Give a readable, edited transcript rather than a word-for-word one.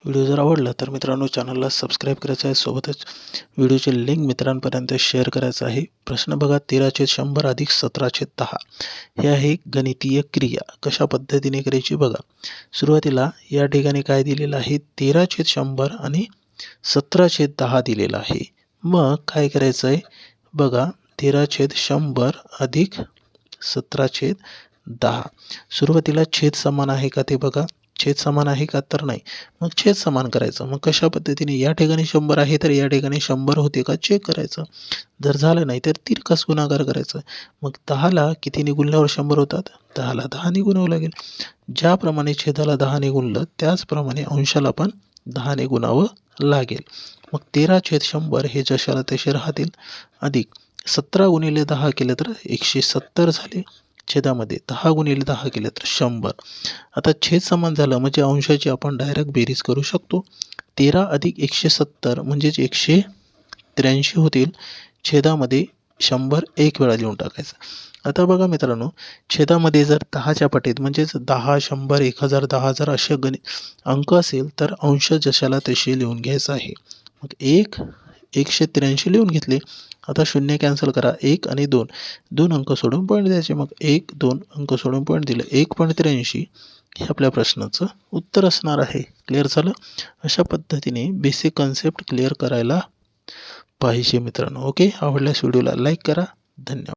Video जर आवडला तर मित्रांनो चॅनलला सबस्क्राईब करायचं आहे, सोबतच व्हिडिओची लिंक मित्रांपर्यंत शेअर करायचं आहे। प्रश्न बघा 13/100 अधिक 17/10 हे आहे गणितीय क्रिया कशा पद्धतीने करायची बघा। सुरुवातीला या ठिकाणी काय दिलेलं आहे 13/100 आणि 17/10 दिलेलं आहे। मग काय करायचं आहे बघा 13/100 अधिक 17/10 सुरुवातीला छेद समान आहे का ते बघा, छेद समान आहे का तर नाही, मग छेद समान करायचं। मग कशा पद्धतीने या ठिकाणी 100 आहे तर या ठिकाणी 100 होते का चेक करायचं, जर झालं नाही तर तिरकस गुणाकार करायचं। मग 10ला कितीने गुणल्यावर 100 होतात, 10ला 10ने गुणावं लागेल। ज्याप्रमाणे छेदाला 10ने गुणलं त्याचप्रमाणे अंशाला पण 10ने गुणावं लागेल। मग 13/100 हे जशाला तसे राहतील, अधिक 17 गुणिले 10 केले तर 170 झाले, छेदामध्ये 10 गुणिले 10 केले तर 100। आता छेद समान झालं म्हणजे अंशाची आपण डायरेक्ट बेरीज करू शकतो। 13 अधिक 170 म्हणजेच 183 होतील, छेदामध्ये 100 एक वेळा लिहून टाकायचं। आता बघा मित्रांनो, छेदामध्ये जर 10च्या पटीत म्हणजेच 10, 100, 1000, 10,000 असे अंक असेल तर अंश जशाला तसे लिहून घ्यायचं आहे। मग 183 लिहून घेतले। आता 0 कॅन्सल करा, 1 आणि 2 दोन अंक सोडून पॉईंट द्यायचे। मग 1 2 अंक सोडून पॉईंट दिलं, 1.83 हे आपल्या प्रश्नाचं उत्तर असणार आहे। क्लिअर झालं? अशा पद्धतीने बेसिक कन्सेप्ट क्लिअर करायला पाहिजे मित्रांनो। ओके, आवडल्यास व्हिडिओला लाईक करा। धन्यवाद।